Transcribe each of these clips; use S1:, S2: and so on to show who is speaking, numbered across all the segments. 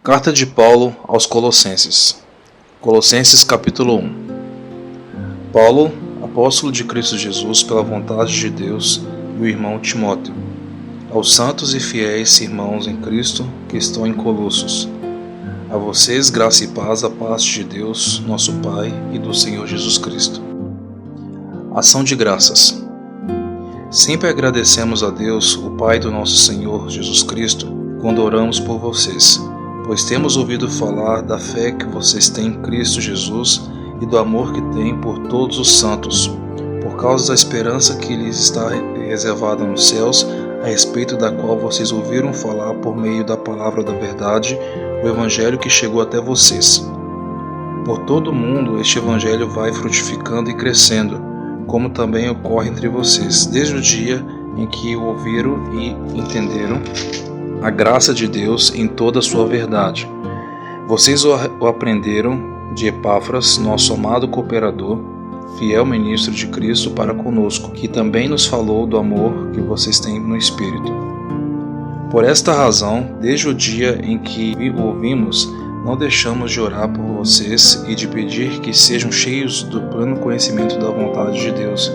S1: Carta de Paulo aos Colossenses. Colossenses capítulo 1. Paulo, apóstolo de Cristo Jesus pela vontade de Deus, e o irmão Timóteo, aos santos e fiéis irmãos em Cristo que estão em Colossos. A vocês graça e paz da parte de Deus, nosso Pai, e do Senhor Jesus Cristo. Ação de graças. Sempre agradecemos a Deus, o Pai do nosso Senhor Jesus Cristo, quando oramos por vocês, pois temos ouvido falar da fé que vocês têm em Cristo Jesus e do amor que têm por todos os santos, por causa da esperança que lhes está reservada nos céus, a respeito da qual vocês ouviram falar por meio da palavra da verdade, o Evangelho que chegou até vocês. Por todo o mundo este Evangelho vai frutificando e crescendo, como também ocorre entre vocês, desde o dia em que o ouviram e entenderam a graça de Deus em toda a sua verdade. Vocês o aprenderam de Epáfras, nosso amado cooperador, fiel ministro de Cristo para conosco, que também nos falou do amor que vocês têm no Espírito. Por esta razão, desde o dia em que o ouvimos, não deixamos de orar por vocês e de pedir que sejam cheios do pleno conhecimento da vontade de Deus,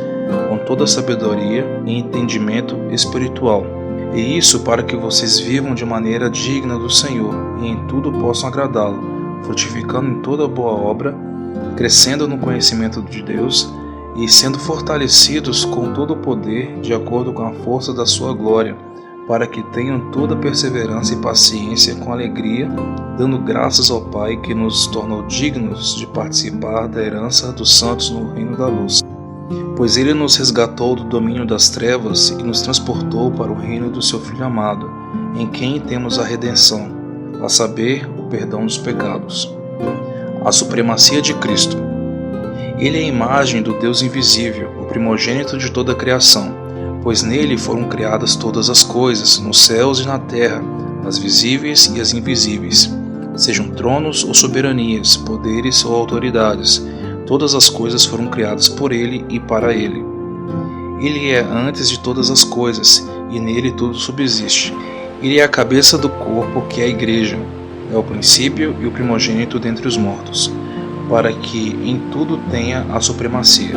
S1: com toda sabedoria e entendimento espiritual. E isso para que vocês vivam de maneira digna do Senhor e em tudo possam agradá-lo, frutificando em toda boa obra, crescendo no conhecimento de Deus e sendo fortalecidos com todo o poder de acordo com a força da sua glória, para que tenham toda perseverança e paciência com alegria, dando graças ao Pai que nos tornou dignos de participar da herança dos santos no reino da luz. Pois Ele nos resgatou do domínio das trevas e nos transportou para o reino do seu Filho amado, em quem temos a redenção, a saber, o perdão dos pecados. A supremacia de Cristo. Ele é a imagem do Deus invisível, o primogênito de toda a criação, pois nele foram criadas todas as coisas, nos céus e na terra, as visíveis e as invisíveis, sejam tronos ou soberanias, poderes ou autoridades. Todas as coisas foram criadas por Ele e para Ele. Ele é antes de todas as coisas, e nele tudo subsiste. Ele é a cabeça do corpo, que é a Igreja. É o princípio e o primogênito dentre os mortos, para que em tudo tenha a supremacia.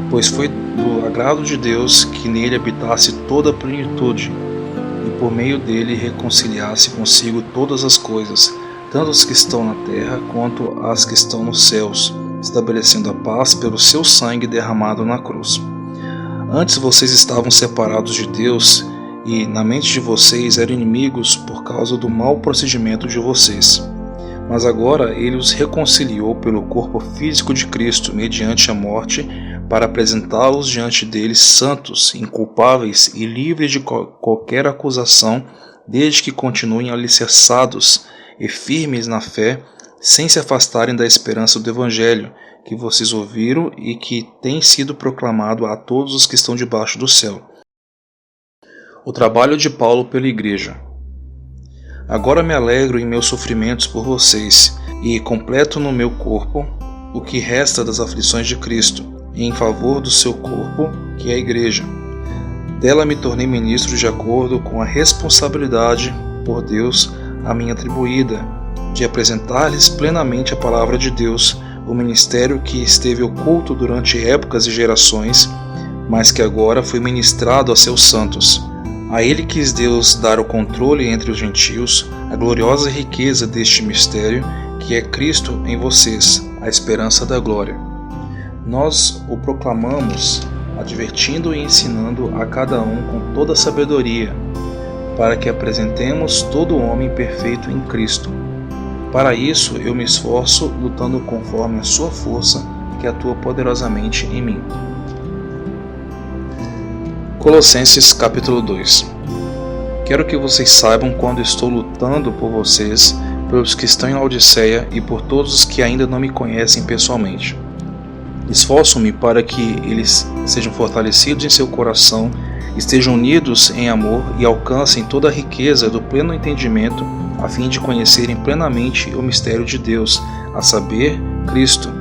S1: Pois foi do agrado de Deus que nele habitasse toda a plenitude, e por meio dele reconciliasse consigo todas as coisas, tanto as que estão na terra quanto as que estão nos céus, estabelecendo a paz pelo seu sangue derramado na cruz. Antes vocês estavam separados de Deus e, na mente de vocês, eram inimigos por causa do mau procedimento de vocês. Mas agora Ele os reconciliou pelo corpo físico de Cristo, mediante a morte, para apresentá-los diante dele santos, inculpáveis e livres de qualquer acusação, desde que continuem alicerçados e firmes na fé, sem se afastarem da esperança do Evangelho, que vocês ouviram e que tem sido proclamado a todos os que estão debaixo do céu. O trabalho de Paulo pela Igreja. Agora me alegro em meus sofrimentos por vocês, e completo no meu corpo o que resta das aflições de Cristo, em favor do seu corpo, que é a Igreja. Dela me tornei ministro de acordo com a responsabilidade por Deus a mim atribuída, de apresentar-lhes plenamente a palavra de Deus, o ministério que esteve oculto durante épocas e gerações, mas que agora foi ministrado a seus santos. A ele quis Deus dar o controle entre os gentios, a gloriosa riqueza deste mistério, que é Cristo em vocês, a esperança da glória. Nós o proclamamos, advertindo e ensinando a cada um com toda sabedoria, para que apresentemos todo o homem perfeito em Cristo. Para isso eu me esforço, lutando conforme a sua força, que atua poderosamente em mim. Colossenses capítulo 2. Quero que vocês saibam quando estou lutando por vocês, pelos que estão em Laodiceia e por todos os que ainda não me conhecem pessoalmente. Esforço-me para que eles sejam fortalecidos em seu coração, estejam unidos em amor e alcancem toda a riqueza do pleno entendimento, a fim de conhecerem plenamente o mistério de Deus, a saber, Cristo.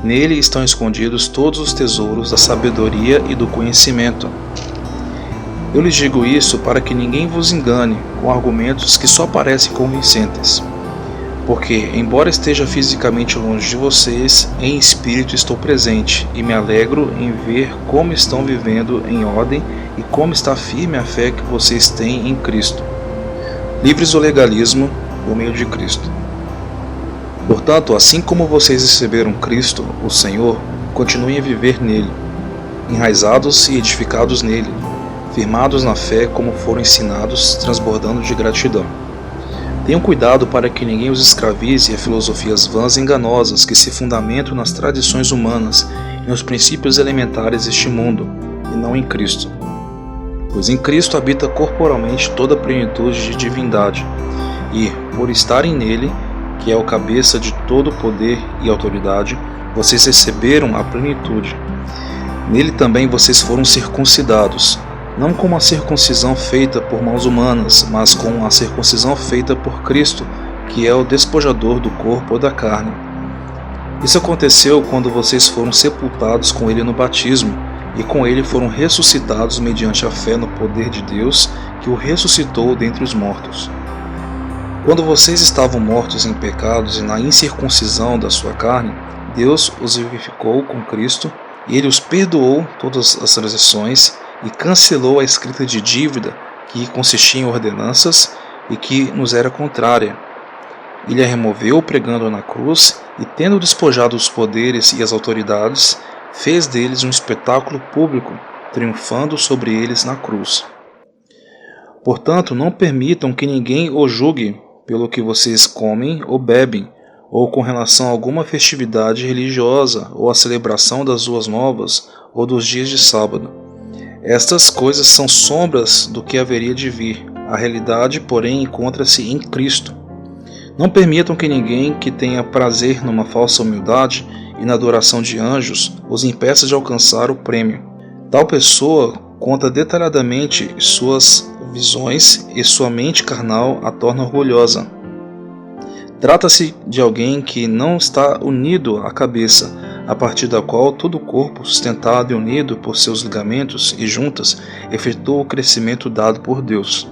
S1: Nele estão escondidos todos os tesouros da sabedoria e do conhecimento. Eu lhes digo isso para que ninguém vos engane com argumentos que só parecem convincentes. Porque, embora esteja fisicamente longe de vocês, em espírito estou presente e me alegro em ver como estão vivendo em ordem e como está firme a fé que vocês têm em Cristo, livres do legalismo por meio de Cristo. Portanto, assim como vocês receberam Cristo, o Senhor, continuem a viver nele, enraizados e edificados nele, firmados na fé como foram ensinados, transbordando de gratidão. Tenham cuidado para que ninguém os escravize a filosofias vãs e enganosas que se fundamentam nas tradições humanas e nos princípios elementares deste mundo, e não em Cristo. Pois em Cristo habita corporalmente toda a plenitude de divindade, e, por estarem nele, que é o cabeça de todo poder e autoridade, vocês receberam a plenitude. Nele também vocês foram circuncidados, não com uma circuncisão feita por mãos humanas, mas com a circuncisão feita por Cristo, que é o despojador do corpo ou da carne. Isso aconteceu quando vocês foram sepultados com ele no batismo, e com ele foram ressuscitados mediante a fé no poder de Deus, que o ressuscitou dentre os mortos. Quando vocês estavam mortos em pecados e na incircuncisão da sua carne, Deus os vivificou com Cristo, e ele os perdoou todas as transações e cancelou a escrita de dívida que consistia em ordenanças e que nos era contrária. Ele a removeu pregando-a na cruz e, tendo despojado os poderes e as autoridades, fez deles um espetáculo público, triunfando sobre eles na cruz. Portanto, não permitam que ninguém os julgue pelo que vocês comem ou bebem, ou com relação a alguma festividade religiosa, ou a celebração das Boas Novas, ou dos dias de sábado. Estas coisas são sombras do que haveria de vir. A realidade, porém, encontra-se em Cristo. Não permitam que ninguém que tenha prazer numa falsa humildade e na adoração de anjos os impeça de alcançar o prêmio. Tal pessoa conta detalhadamente suas visões e sua mente carnal a torna orgulhosa. Trata-se de alguém que não está unido à cabeça, a partir da qual todo o corpo, sustentado e unido por seus ligamentos e juntas, efetua o crescimento dado por Deus.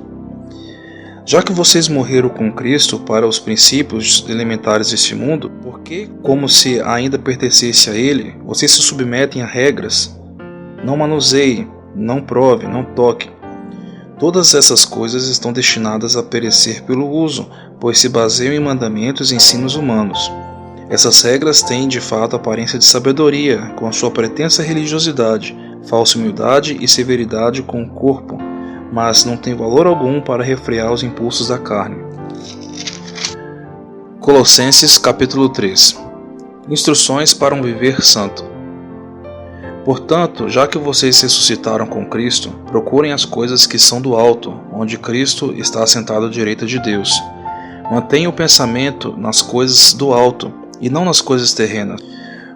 S1: Já que vocês morreram com Cristo para os princípios elementares deste mundo, por que, como se ainda pertencesse a Ele, vocês se submetem a regras? Não manuseie, não prove, não toque. Todas essas coisas estão destinadas a perecer pelo uso, pois se baseiam em mandamentos e ensinos humanos. Essas regras têm de fato aparência de sabedoria, com a sua pretensa religiosidade, falsa humildade e severidade com o corpo, mas não tem valor algum para refrear os impulsos da carne. Colossenses capítulo 3. Instruções para um viver santo. Portanto, já que vocês ressuscitaram com Cristo, procurem as coisas que são do alto, onde Cristo está assentado à direita de Deus. Mantenham o pensamento nas coisas do alto, e não nas coisas terrenas,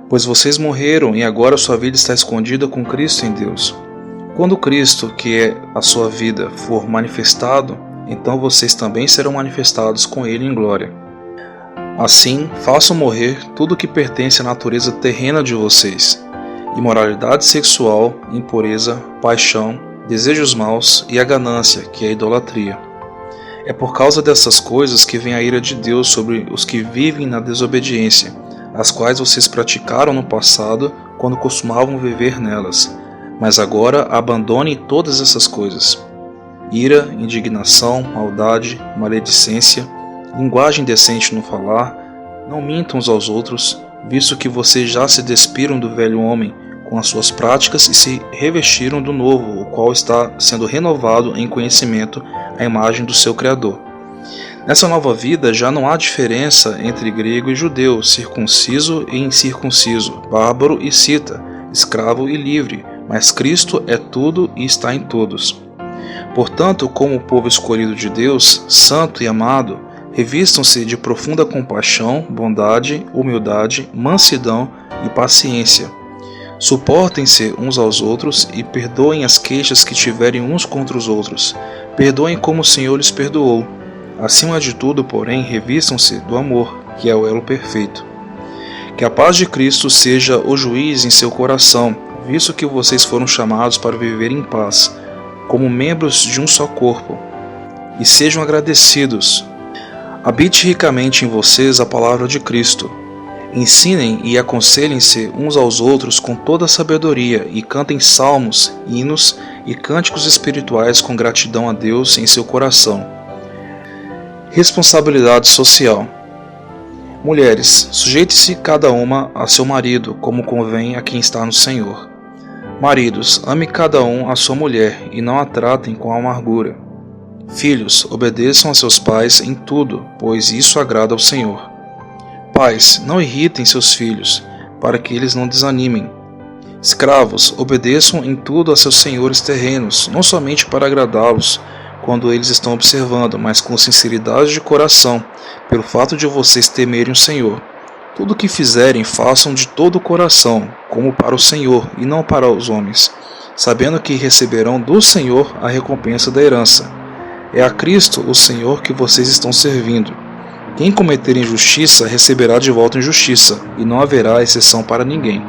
S1: pois vocês morreram e agora sua vida está escondida com Cristo em Deus. Quando Cristo, que é a sua vida, for manifestado, então vocês também serão manifestados com Ele em glória. Assim, façam morrer tudo que pertence à natureza terrena de vocês: imoralidade sexual, impureza, paixão, desejos maus e a ganância, que é a idolatria. É por causa dessas coisas que vem a ira de Deus sobre os que vivem na desobediência, as quais vocês praticaram no passado quando costumavam viver nelas. Mas agora abandonem todas essas coisas: ira, indignação, maldade, maledicência, linguagem decente no falar. Não mintam uns aos outros, visto que vocês já se despiram do velho homem com as suas práticas e se revestiram do novo, o qual está sendo renovado em conhecimento à imagem do seu Criador. Nessa nova vida já não há diferença entre grego e judeu, circunciso e incircunciso, bárbaro e cita, escravo e livre, mas Cristo é tudo e está em todos. Portanto, como povo escolhido de Deus, santo e amado, revistam-se de profunda compaixão, bondade, humildade, mansidão e paciência. Suportem-se uns aos outros e perdoem as queixas que tiverem uns contra os outros. Perdoem como o Senhor lhes perdoou. Acima de tudo, porém, revistam-se do amor, que é o elo perfeito. Que a paz de Cristo seja o juiz em seu coração, visto que vocês foram chamados para viver em paz, como membros de um só corpo. E sejam agradecidos. Habite ricamente em vocês a palavra de Cristo. Ensinem e aconselhem-se uns aos outros com toda a sabedoria e cantem salmos, hinos e cânticos espirituais com gratidão a Deus em seu coração. Responsabilidade social. Mulheres, sujeite-se cada uma a seu marido, como convém a quem está no Senhor. Maridos, ame cada um a sua mulher e não a tratem com amargura. Filhos, obedeçam a seus pais em tudo, pois isso agrada ao Senhor. Pais, não irritem seus filhos, para que eles não desanimem. Escravos, obedeçam em tudo a seus senhores terrenos, não somente para agradá-los, quando eles estão observando, mas com sinceridade de coração, pelo fato de vocês temerem o Senhor. Tudo o que fizerem, façam de todo o coração, como para o Senhor e não para os homens, sabendo que receberão do Senhor a recompensa da herança. É a Cristo, o Senhor, que vocês estão servindo. Quem cometer injustiça receberá de volta injustiça, e não haverá exceção para ninguém.